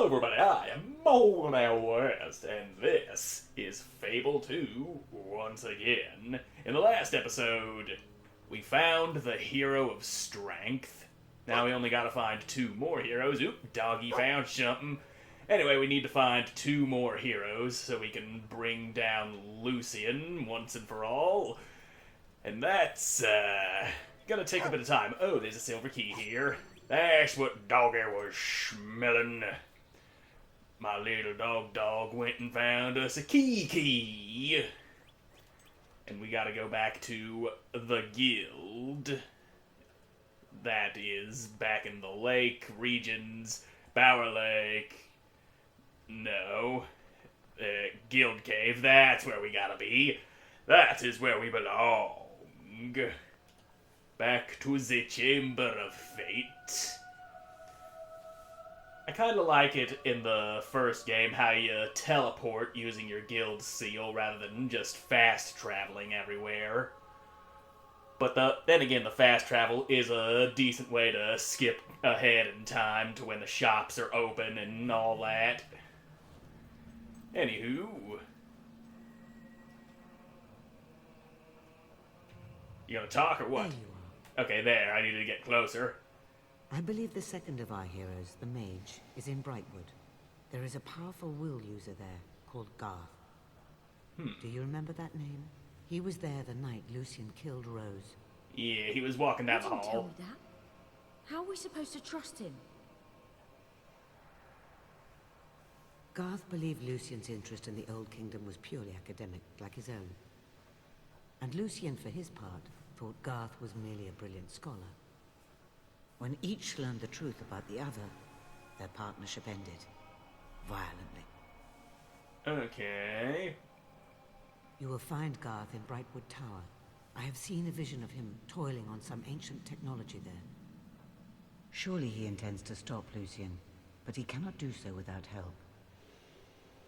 Hello everybody, I am Moldy West, and this is Fable 2 once again. In the last episode, we found the hero of strength. Now we only gotta find two more heroes. Oop, doggy found something. Anyway, we need to find two more heroes so we can bring down Lucian once and for all. And that's, gonna take a bit of time. Oh, there's a silver key here. That's what doggy was smelling. My little dog went and found us a key. And we gotta go back to the guild. That is back in the lake regions. Bower Lake. No. Guild Cave, that's where we gotta be. That is where we belong. Back to the Chamber of Fate. I kind of like it in the first game how you teleport using your guild seal rather than just fast traveling everywhere. But then again, the fast travel is a decent way to skip ahead in time to when the shops are open and all that. Anywho. You gonna talk or what? There you are. Okay, there. I need to get closer. I believe the second of our heroes, the mage, is in Brightwood. There is a powerful will user there called Garth. Do you remember that name? He was there the night Lucian killed Rose. Yeah, he was walking down the You didn't tell hall. me that. How are we supposed to trust him? Garth believed Lucian's interest in the Old Kingdom was purely academic, like his own. And Lucian, for his part, thought Garth was merely a brilliant scholar. When each learned the truth about the other, their partnership ended. Violently. Okay. You will find Garth in Brightwood Tower. I have seen a vision of him toiling on some ancient technology there. Surely he intends to stop Lucian, but he cannot do so without help.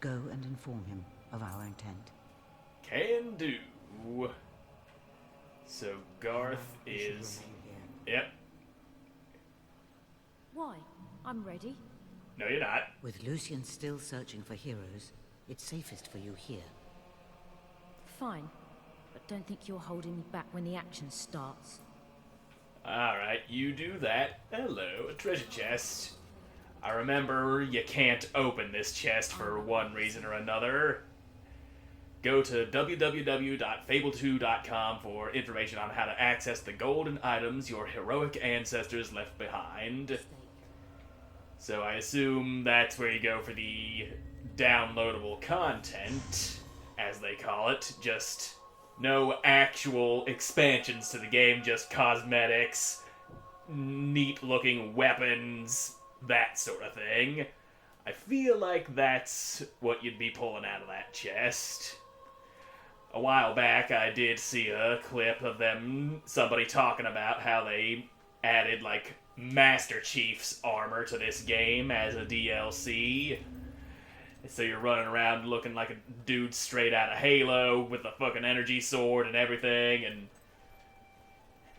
Go and inform him of our intent. Can do. So Garth You should is... remain here. Yep. Why? I'm ready. No, you're not. With Lucian still searching for heroes, it's safest for you here. Fine. But don't think you're holding me back when the action starts. Alright, you do that. Hello, a treasure chest. I remember you can't open this chest for one reason or another. Go to www.fable2.com for information on how to access the golden items your heroic ancestors left behind. So I assume that's where you go for the downloadable content, as they call it. Just no actual expansions to the game, just cosmetics, neat-looking weapons, that sort of thing. I feel like that's what you'd be pulling out of that chest. A while back, I did see a clip of somebody talking about how they added, like, Master Chief's armor to this game as a DLC. So you're running around looking like a dude straight out of Halo with the fucking energy sword and everything, and...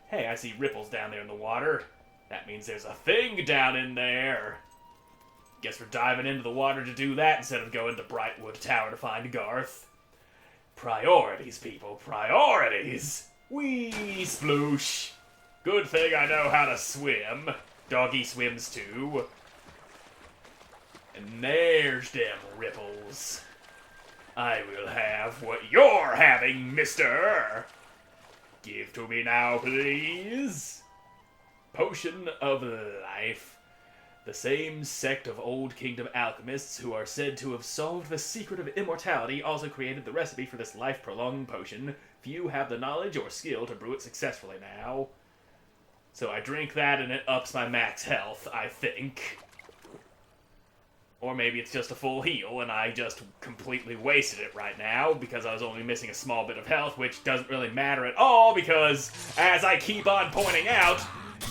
Hey, I see ripples down there in the water. That means there's a thing down in there. Guess we're diving into the water to do that instead of going to Brightwood Tower to find Garth. Priorities, people, priorities! Wee sploosh! Good thing I know how to swim. Doggy swims too. And there's them ripples. I will have what you're having, mister! Give to me now, please. Potion of Life. The same sect of Old Kingdom alchemists who are said to have solved the secret of immortality also created the recipe for this life-prolonging potion. Few have the knowledge or skill to brew it successfully now. So I drink that and it ups my max health, I think. Or maybe it's just a full heal and I just completely wasted it right now because I was only missing a small bit of health, which doesn't really matter at all because, as I keep on pointing out,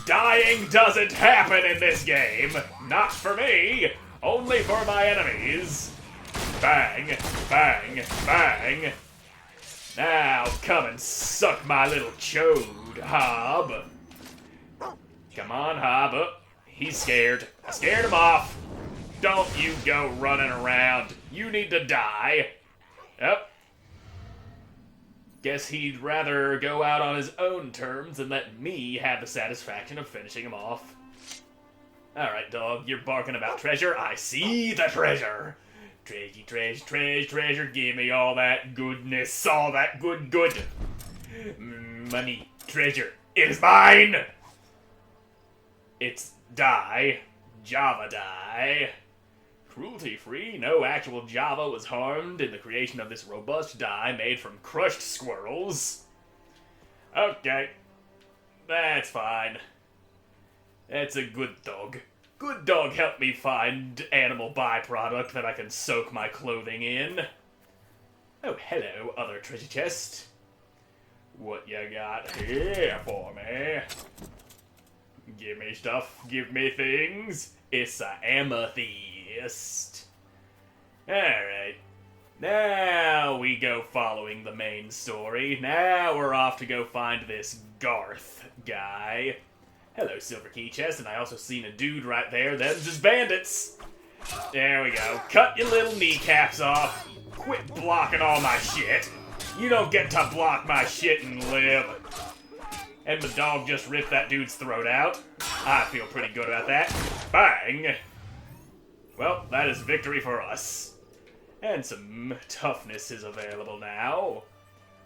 dying doesn't happen in this game. Not for me. Only for my enemies. Bang, bang, bang. Now come and suck my little chode, Hob. Come on, Hob. He's scared. I scared him off. Don't you go running around. You need to die. Yep. Guess he'd rather go out on his own terms than let me have the satisfaction of finishing him off. Alright, dog, you're barking about treasure. I see the treasure. Treasure, give me all that goodness, all that good. Money, treasure, it is mine! It's dye, Java dye. Cruelty-free, no actual Java was harmed in the creation of this robust dye made from crushed squirrels. Okay, that's fine. That's a good dog. Good dog helped me find animal byproduct that I can soak my clothing in. Oh, hello, other treasure chest. What you got here for me? Give me stuff, give me things. It's a amethyst. Alright. Now we go following the main story. Now we're off to go find this Garth guy. Hello, silver key chest, and I also seen a dude right there. Them's just bandits. There we go. Cut your little kneecaps off. Quit blocking all my shit. You don't get to block my shit and live. And the dog just ripped that dude's throat out. I feel pretty good about that. Bang! Well, that is victory for us. And some toughness is available now.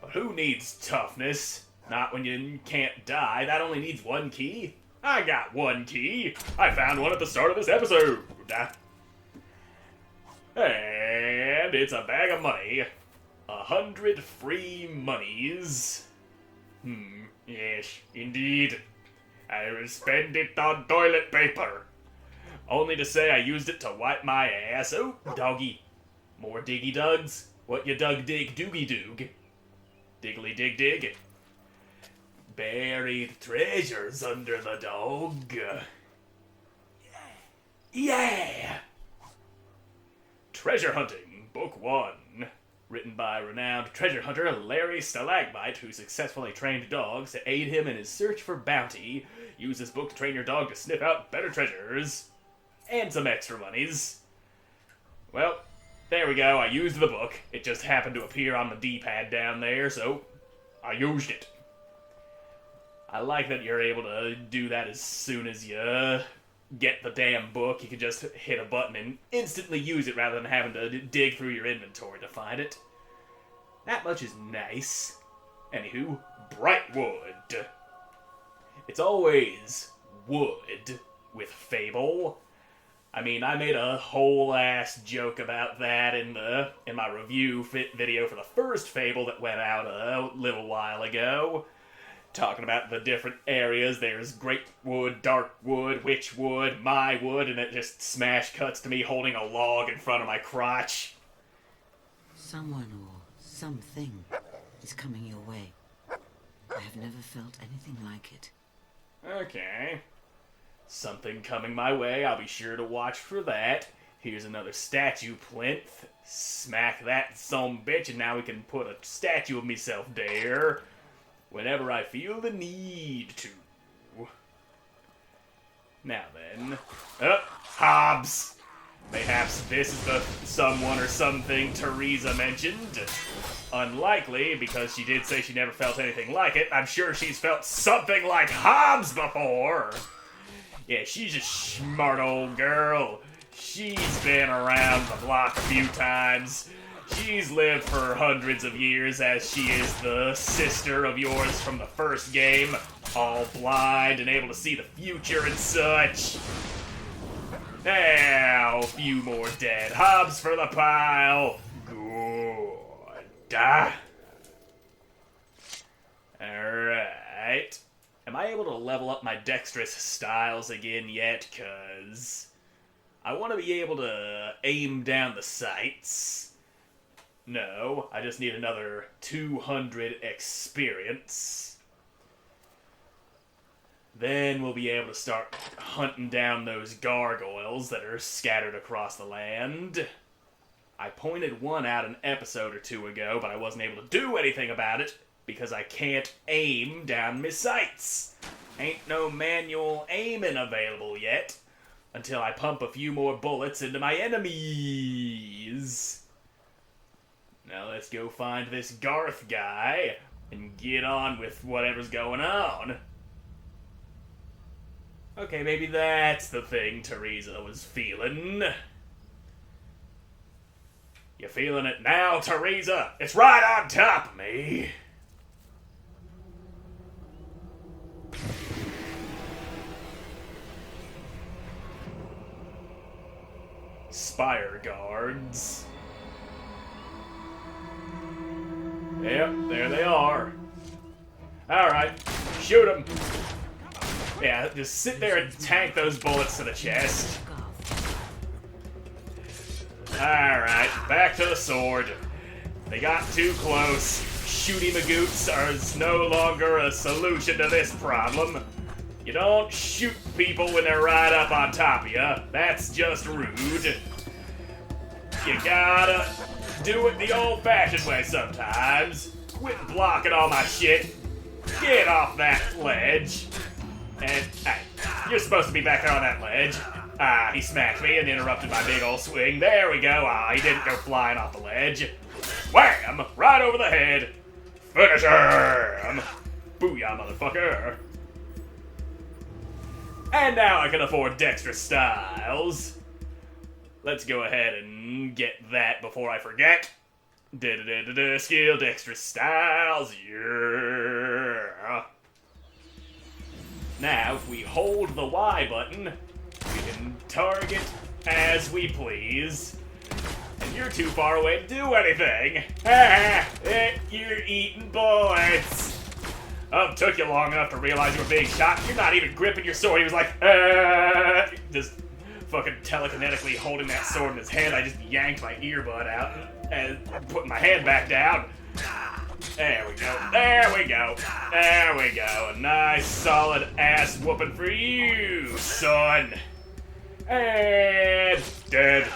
But who needs toughness? Not when you can't die. That only needs one key. I got one key. I found one at the start of this episode. And it's a bag of money. 100 free monies. Yes, indeed. I will spend it on toilet paper. Only to say I used it to wipe my ass. Oh, doggy. More diggy dugs? What you dug dig doogie doog? Diggly dig dig. Buried treasures under the dog. Yeah! Treasure Hunting, Book 1. Written by renowned treasure hunter Larry Stalagmite, who successfully trained dogs to aid him in his search for bounty. Use this book to train your dog to sniff out better treasures. And some extra monies. Well, there we go. I used the book. It just happened to appear on the D-pad down there, so I used it. I like that you're able to do that as soon as you get the damn book. You can just hit a button and instantly use it rather than having to dig through your inventory to find it. That much is nice. Anywho, Brightwood. It's always wood with Fable. I mean, I made a whole ass joke about that in my review video for the first Fable that went out a little while ago. Talking about the different areas. There's Great Wood, Dark Wood, Witch Wood, My Wood, and it just smash cuts to me holding a log in front of my crotch. Someone or something is coming your way. I have never felt anything like it. Okay. Something coming my way. I'll be sure to watch for that. Here's another statue plinth. Smack that sumbitch, and now we can put a statue of myself there. Whenever I feel the need to. Now then. Hobbs! Mayhaps this is the someone or something Teresa mentioned. Unlikely, because she did say she never felt anything like it. I'm sure she's felt something like Hobbs before. Yeah, she's a smart old girl. She's been around the block a few times. She's lived for hundreds of years, as she is the sister of yours from the first game, all blind and able to see the future and such. Now, a few more dead Hobbs for the pile. Good. Alright. Am I able to level up my dexterous styles again yet? 'Cause I want to be able to aim down the sights. No, I just need another 200 experience. Then we'll be able to start hunting down those gargoyles that are scattered across the land. I pointed one out an episode or two ago, but I wasn't able to do anything about it because I can't aim down my sights. Ain't no manual aiming available yet. until I pump a few more bullets into my enemies. Now let's go find this Garth guy and get on with whatever's going on. Okay, maybe that's the thing Teresa was feeling. You feeling it now, Teresa? It's right on top of me. Spire guards. Yep, there they are. Alright, shoot them. Yeah, just sit there and tank those bullets to the chest. Alright, back to the sword. They got too close. Shooty magoots is no longer a solution to this problem. You don't shoot people when they're right up on top of you. That's just rude. You gotta do it the old-fashioned way sometimes. Quit blocking all my shit. Get off that ledge. And, hey, you're supposed to be back there on that ledge. Ah, he smacked me and interrupted my big old swing. There we go. Ah, he didn't go flying off the ledge. Wham! Right over the head. Finish him! Booyah, motherfucker. And now I can afford dexterous styles. Let's go ahead and get that before I forget. Skill, dexterous styles, yeah. Now, if we hold the Y button, we can target as we please. And you're too far away to do anything. You're eating bullets. Oh, it took you long enough to realize you were being shot. You're not even gripping your sword. He was like, just fucking telekinetically holding that sword in his hand. I just yanked my earbud out and put my hand back down. There we go. There we go. There we go. A nice solid ass whooping for you, son. And dead.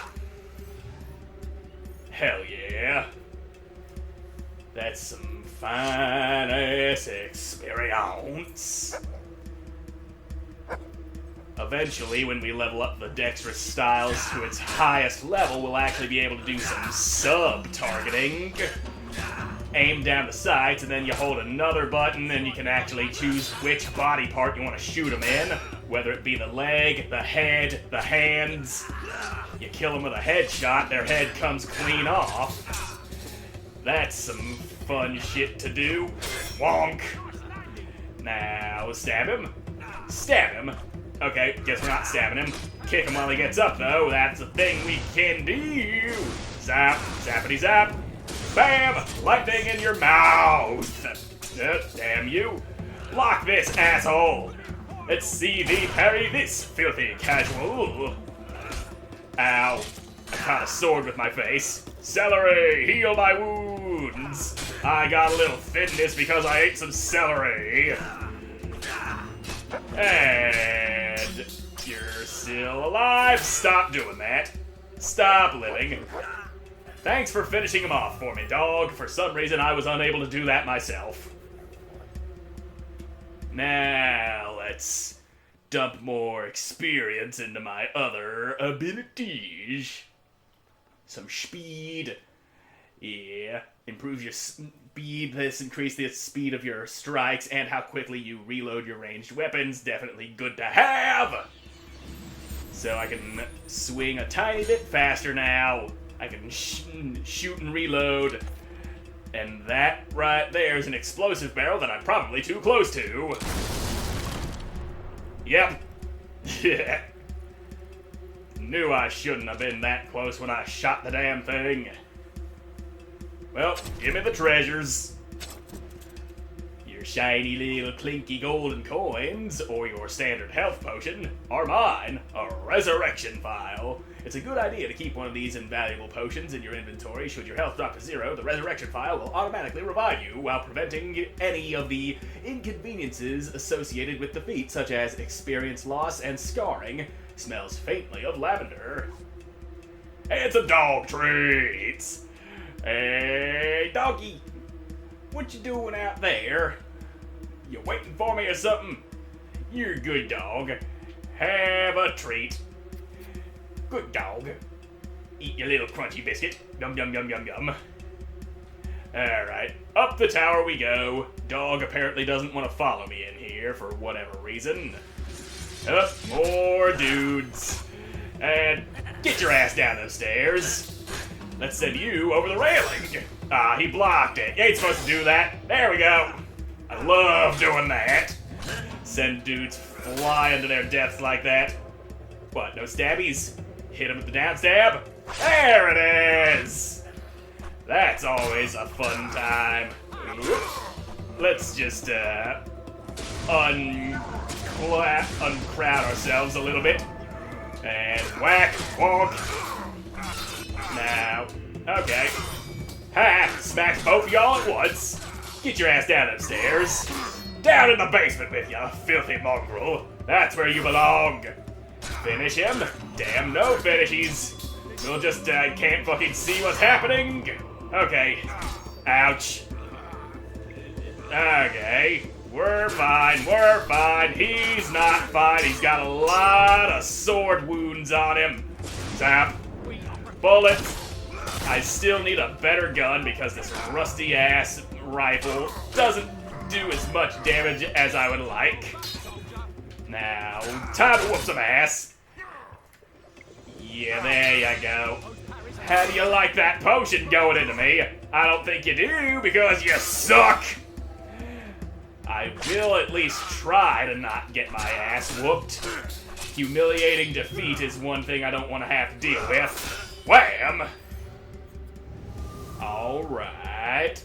Hell yeah. That's some fine ass experience. Eventually, when we level up the dexterous styles to its highest level, we'll actually be able to do some sub-targeting. Aim down the sights, and then you hold another button, and you can actually choose which body part you want to shoot them in. Whether it be the leg, the head, the hands. You kill them with a headshot, their head comes clean off. That's some fun shit to do. Wonk. Now, stab him. Stab him. Okay, guess we're not stabbing him. Kick him while he gets up, though. That's a thing we can do. Zap. Zappity zap. Bam! Lightning in your mouth! Damn you. Lock this, asshole! Let's see thee parry this, filthy casual. Ow. I caught a sword with my face. Celery! Heal my wounds! I got a little thinness because I ate some celery. And you're still alive. Stop doing that. Stop living. Thanks for finishing him off for me, dog. For some reason, I was unable to do that myself. Now, let's dump more experience into my other abilities. Some speed. Yeah. Improve your speed. This increase the speed of your strikes and how quickly you reload your ranged weapons. Definitely good to have. So I can swing a tiny bit faster now. I can shoot and reload. And that right there is an explosive barrel that I'm probably too close to. Yep. Yeah. Knew I shouldn't have been that close when I shot the damn thing. Well, give me the treasures. Your shiny little clinky golden coins, or your standard health potion, are mine, a resurrection vial. It's a good idea to keep one of these invaluable potions in your inventory. Should your health drop to 0, the resurrection vial will automatically revive you while preventing any of the inconveniences associated with the feat, such as experience loss and scarring. Smells faintly of lavender. It's a dog treat! Hey, doggy! What you doing out there? You waiting for me or something? You're a good dog. Have a treat. Good dog. Eat your little crunchy biscuit. Yum, yum, yum, yum, yum. Alright, up the tower we go. Dog apparently doesn't want to follow me in here for whatever reason. Up, more dudes. And get your ass down those stairs. Let's send you over the railing. Ah, he blocked it. You ain't supposed to do that. There we go. I love doing that. Send dudes flying to their deaths like that. What, no stabbies? Hit him with the down stab. There it is. That's always a fun time. Let's just uncrowd ourselves a little bit. And whack, walk. Now, okay. Ha! Smacks both of y'all at once. Get your ass down upstairs. Down in the basement with ya, filthy mongrel. That's where you belong. Finish him? Damn, no finishies. We'll just can't fucking see what's happening. Okay. Ouch. Okay. We're fine, we're fine. He's not fine. He's got a lot of sword wounds on him. Zap. Bullets. I still need a better gun because this rusty ass rifle doesn't do as much damage as I would like. Now, time to whoop some ass. Yeah, there you go. How do you like that potion going into me? I don't think you do because you suck. I will at least try to not get my ass whooped. Humiliating defeat is one thing I don't want to have to deal with. Wham! Alright.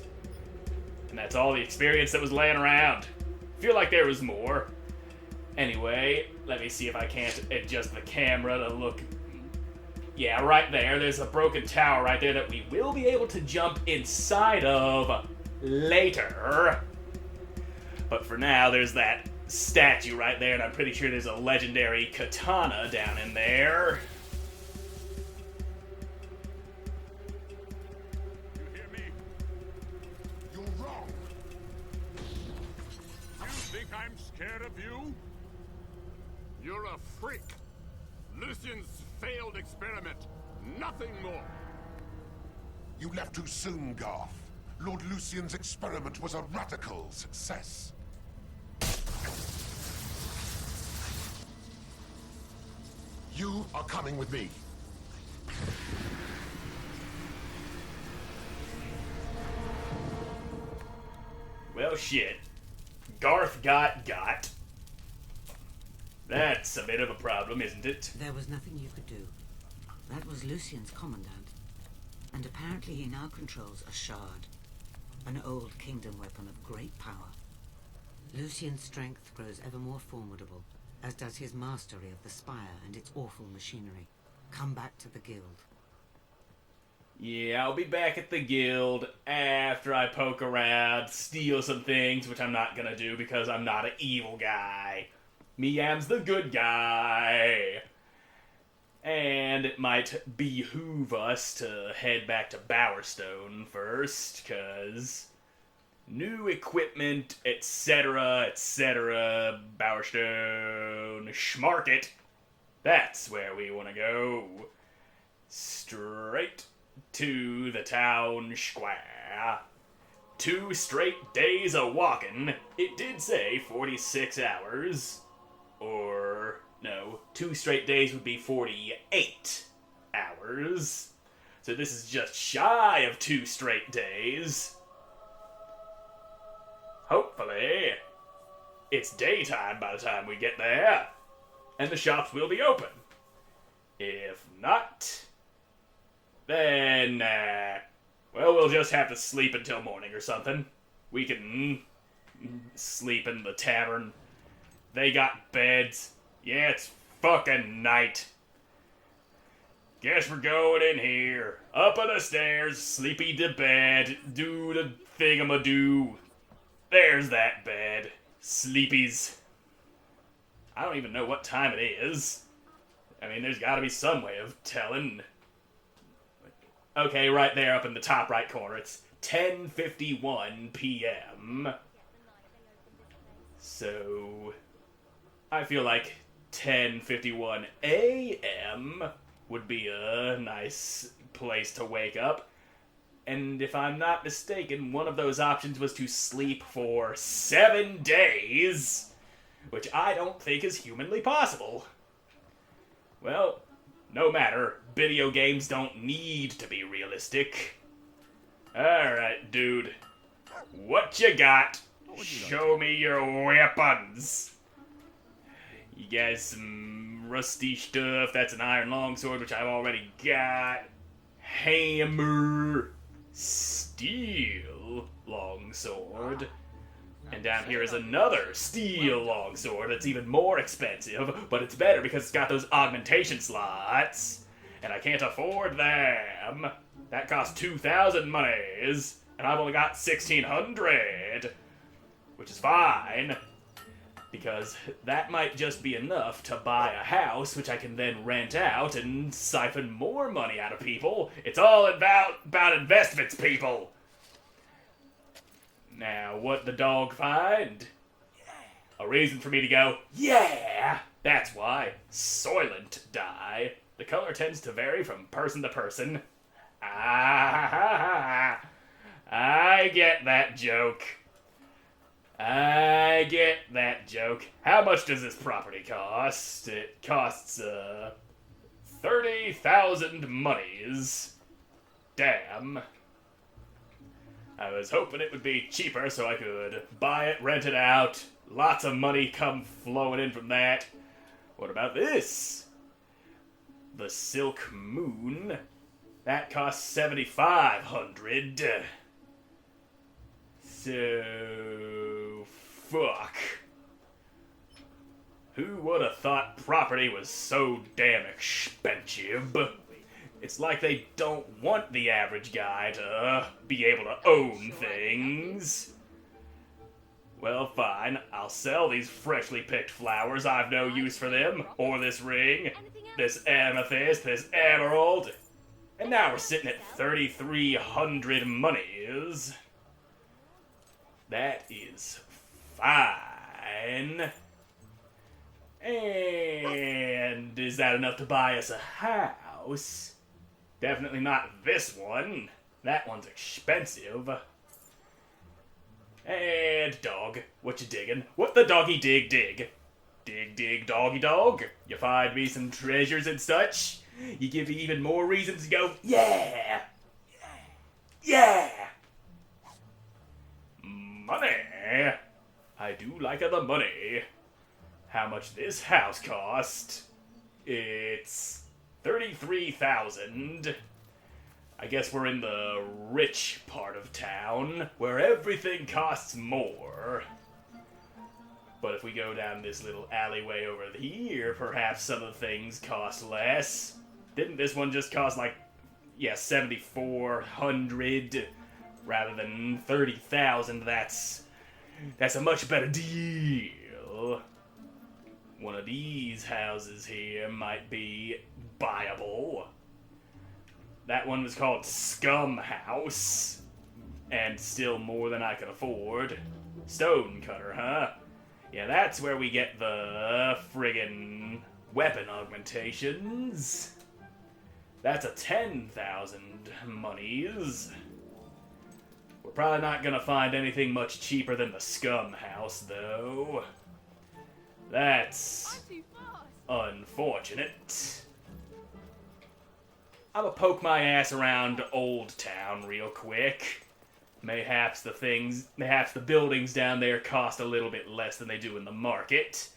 And that's all the experience that was laying around. Feel like there was more. Anyway, let me see if I can't adjust the camera to look. Yeah, right there. There's a broken tower right there that we will be able to jump inside of later. But for now, there's that statue right there, and I'm pretty sure there's a legendary katana down in there. You hear me? You're wrong. You think I'm scared of you? You're a freak. Lucian's failed experiment. Nothing more. You left too soon, Garth. Lord Lucian's experiment was a radical success. You are coming with me. Well, shit. Garth got. That's a bit of a problem, isn't it? There was nothing you could do. That was Lucian's commandant. And apparently he now controls a shard. An old kingdom weapon of great power. Lucian's strength grows ever more formidable, as does his mastery of the Spire and its awful machinery. Come back to the guild. Yeah, I'll be back at the guild after I poke around, steal some things, which I'm not gonna do because I'm not an evil guy. Me am's the good guy. And it might behoove us to head back to Bowerstone first, because new equipment, etc., etc., Bowerstone, Schmarket. That's where we want to go. Straight to the town square. 2 straight days of walking. It did say 46 hours. Or, no, 2 straight days would be 48 hours. So this is just shy of 2 straight days. Hopefully, it's daytime by the time we get there. And the shops will be open. If not, then, well, we'll just have to sleep until morning or something. We can sleep in the tavern. They got beds. Yeah, it's fucking night. Guess we're going in here. Up on the stairs, sleepy to bed, do the thingamadoo. There's that bed. Sleepies. I don't even know what time it is. I mean, there's gotta be some way of telling. Okay, right there up in the top right corner. It's 10:51 p.m. So I feel like 10:51 a.m. would be a nice place to wake up. And if I'm not mistaken, one of those options was to sleep for 7 days, which I don't think is humanly possible. Well, no matter. Video games don't need to be realistic. Alright, dude. What you got? Show me your weapons. You got some rusty stuff. That's an iron longsword, which I've already got. Hammer. Steel longsword. And down here is another steel longsword that's even more expensive, but it's better because it's got those augmentation slots. And I can't afford them. That costs 2,000 monies, and I've only got 1,600. Which is fine, because that might just be enough to buy a house, which I can then rent out and siphon more money out of people. It's all about investments, people. Now, what the dog find? A reason for me to go, yeah! That's why. Soylent dye. The color tends to vary from person to person. Ah, I get that joke. I get that joke. How much does this property cost? It costs, 30,000 monies. Damn. I was hoping it would be cheaper so I could buy it, rent it out. Lots of money come flowing in from that. What about this? The Silk Moon. That costs 7,500. So, fuck. Who would have thought property was so damn expensive? It's like they don't want the average guy to be able to own things. Well, fine. I'll sell these freshly picked flowers. I've no use for them. Or this ring. This amethyst. This emerald. And now we're sitting at 3,300 monies. That is fine. And is that enough to buy us a house? Definitely not this one. That one's expensive. And dog, what you digging? What the doggy dig? Dig, doggy dog. You find me some treasures and such. You give me even more reasons to go, yeah! Yeah! Money! I do like the money. How much this house cost? It's 33,000. I guess we're in the rich part of town, where everything costs more. But if we go down this little alleyway over here, perhaps some of the things cost less. Didn't this one just cost like, 7,400 rather than 30,000? That's a much better deal. One of these houses here might be buyable. That one was called Scum House, and still more than I could afford. Stonecutter, huh? Yeah, that's where we get the friggin' weapon augmentations. That's a 10,000 monies. We're probably not gonna find anything much cheaper than the Scum House, though. That's unfortunate. I'm gonna poke my ass around Old Town real quick. Mayhaps the buildings down there cost a little bit less than they do in the market.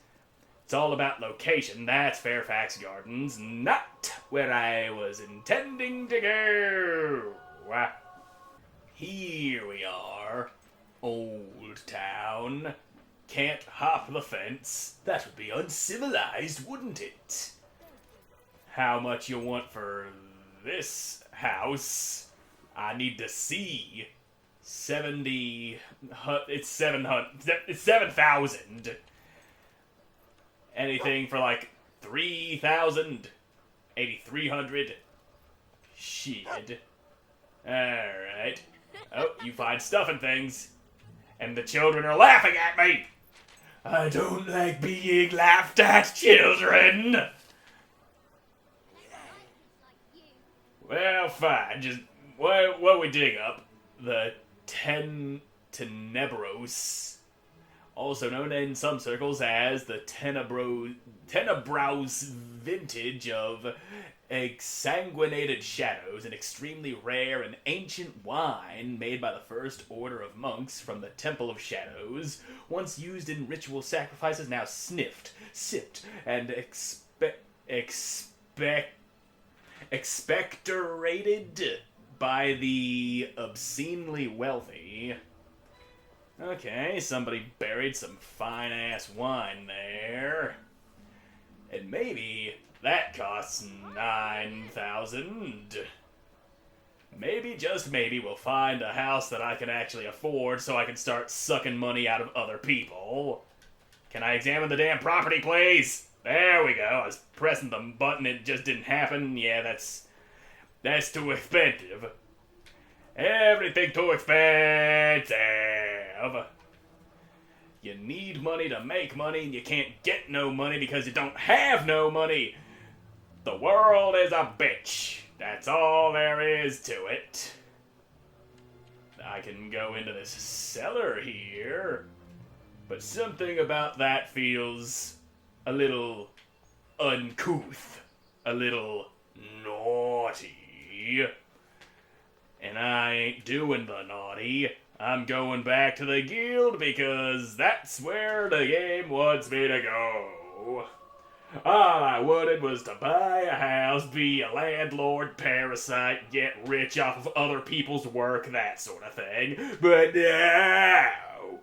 It's all about location. That's Fairfax Gardens, not where I was intending to go. Here we are. Old Town. Can't hop the fence. That would be uncivilized, wouldn't it? How much you want for this house? I need to see. 70... It's 700... It's 7,000. Anything for like 3,000? 8,300? Shit. Alright. Oh, you find stuff and things. And the children are laughing at me! I don't like being laughed at, children! Well, fine. Just what we dig up? The Tenebros, also known in some circles as the Tenebrous vintage of exsanguinated shadows, an extremely rare and ancient wine made by the First Order of Monks from the Temple of Shadows, once used in ritual sacrifices, now sniffed, sipped, and expectorated by the obscenely wealthy. Okay, somebody buried some fine-ass wine there. And maybe that costs 9,000. Maybe, just maybe, we'll find a house that I can actually afford so I can start sucking money out of other people. Can I examine the damn property, please? There we go. I was pressing the button, it just didn't happen. Yeah, that's too expensive. Everything too expensive. You need money to make money, and you can't get no money because you don't have no money. The world is a bitch. That's all there is to it. I can go into this cellar here, but something about that feels a little uncouth, a little naughty. And I ain't doing the naughty. I'm going back to the guild because that's where the game wants me to go. All I wanted was to buy a house, be a landlord, parasite, get rich off of other people's work, that sort of thing. But no!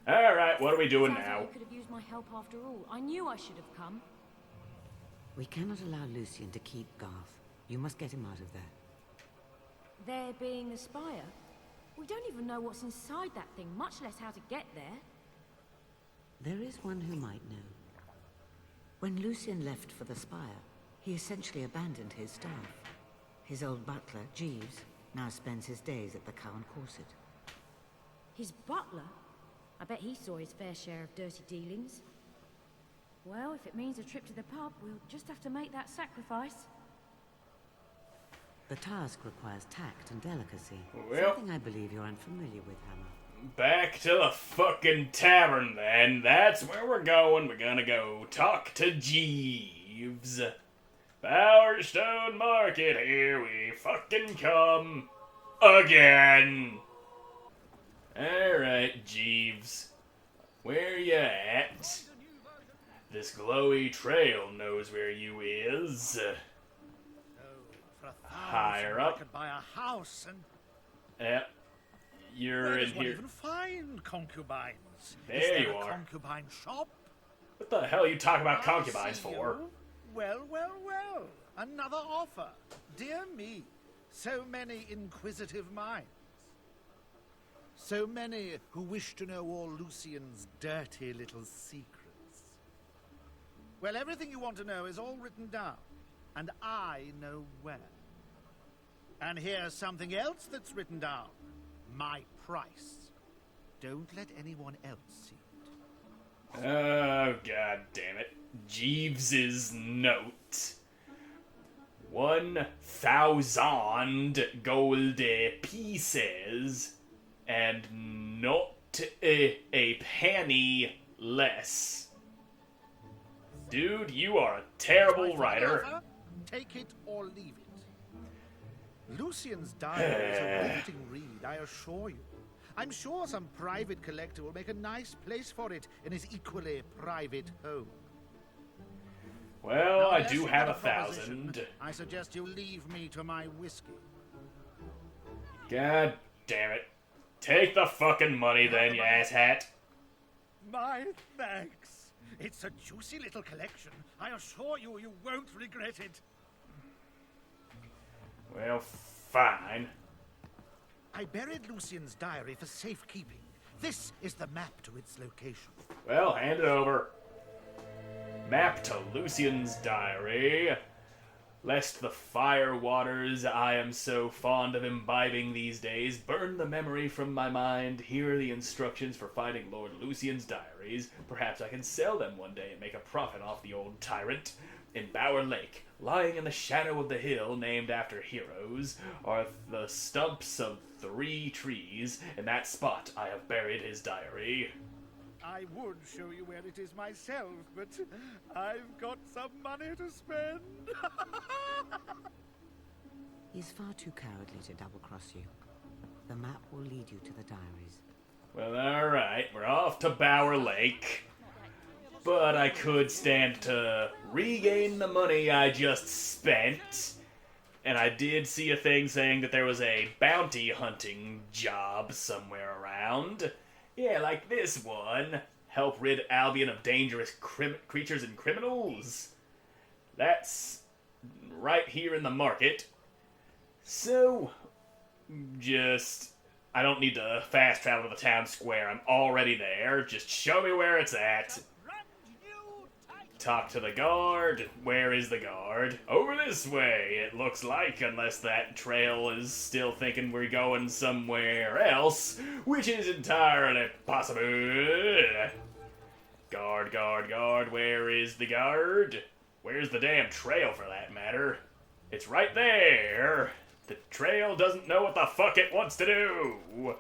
Alright, what are we doing Sounds now? like you could have used my help after all. I knew I should have come. We cannot allow Lucian to keep Garth. You must get him out of there. There being the Spire? We don't even know what's inside that thing, much less how to get there. There is one who might know. When Lucian left for the Spire, he essentially abandoned his staff. His old butler, Jeeves, now spends his days at the Cow and Corset. His butler? I bet he saw his fair share of dirty dealings. Well, if it means a trip to the pub, we'll just have to make that sacrifice. The task requires tact and delicacy. Well, Something I believe you're unfamiliar with, Hammer. back to the fucking tavern then. That's where we're going. We're gonna go talk to Jeeves. Powerstone Market, here we fucking come. Again. Alright, Jeeves. Where you at? This glowy trail knows where you is. For Higher 1,000, up. I could buy a house and Yep. You're where in does one here. even find concubines? There Is there you a are. concubine shop? What the hell are you talking about I concubines see for? you. Well, well, well. Another offer. Dear me. So many inquisitive minds. So many who wish to know all Lucian's dirty little secrets. Well, everything you want to know is all written down. And I know where. And here's something else that's written down. My price. Don't let anyone else see it. Oh, god damn it. Jeeves's note. 1,000 gold pieces and not a penny less. Dude, you are a terrible My final writer. offer, take it or leave it. Lucian's diary is a riveting read, I assure you. I'm sure some private collector will make a nice place for it in his equally private home. Well, Now, I unless do you've have got 1,000. proposition, I suggest you leave me to my whiskey. God damn it. Take the fucking money then, you asshat. My thanks. It's a juicy little collection. I assure you, you won't regret it. Well, fine. I buried Lucian's diary for safekeeping. This is the map to its location. Well, hand it over. Map to Lucian's diary. Lest the fire waters I am so fond of imbibing these days burn the memory from my mind, here are the instructions for finding Lord Lucian's diaries. Perhaps I can sell them one day and make a profit off the old tyrant. In Bower Lake, lying in the shadow of the hill named after heroes, are the stumps of 3 trees. In that spot, I have buried his diary. I would show you where it is myself, but I've got some money to spend. He's far too cowardly to double-cross you. The map will lead you to the diaries. Well, alright, we're off to Bower Lake. But I could stand to regain the money I just spent. And I did see a thing saying that there was a bounty hunting job somewhere around. Yeah, like this one. Help rid Albion of dangerous creatures and criminals. That's right here in the market. So, I don't need to fast travel to the town square. I'm already there. Just show me where it's at. Talk to the guard. Where is the guard? Over this way, it looks like, unless that trail is still thinking we're going somewhere else, which is entirely possible. Guard, guard, guard. Where is the guard? Where's the damn trail, for that matter? It's right there. The trail doesn't know what the fuck it wants to do.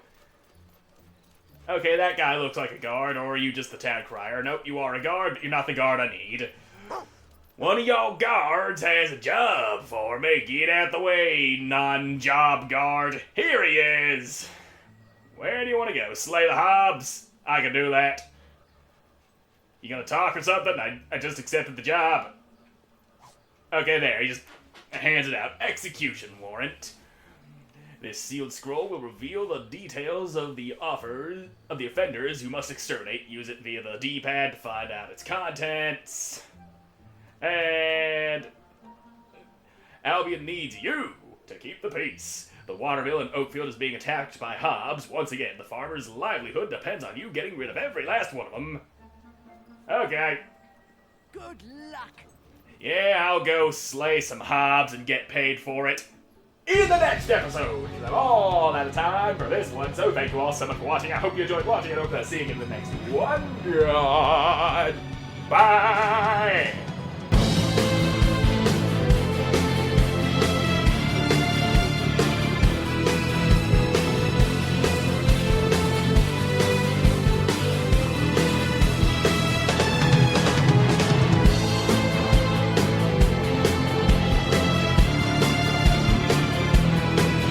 Okay, that guy looks like a guard, or are you just the town crier? Nope, you are a guard, but you're not the guard I need. One of y'all guards has a job for me. Get out the way, non-job guard. Here he is. Where do you want to go? Slay the Hobbs? I can do that. You gonna talk or something? I just accepted the job. Okay, there, he just hands it out. Execution warrant. This sealed scroll will reveal the details of the offenders who must exterminate. Use it via the D-pad to find out its contents. And Albion needs you to keep the peace. The watermill in Oakfield is being attacked by Hobbs. Once again, the farmer's livelihood depends on you getting rid of every last one of them. Okay. Good luck. Yeah, I'll go slay some Hobbs and get paid for it in the next episode. I'm all out of time for this one, so thank you all so much for watching. I hope you enjoyed watching, and I hope to see you in the next one. Bye!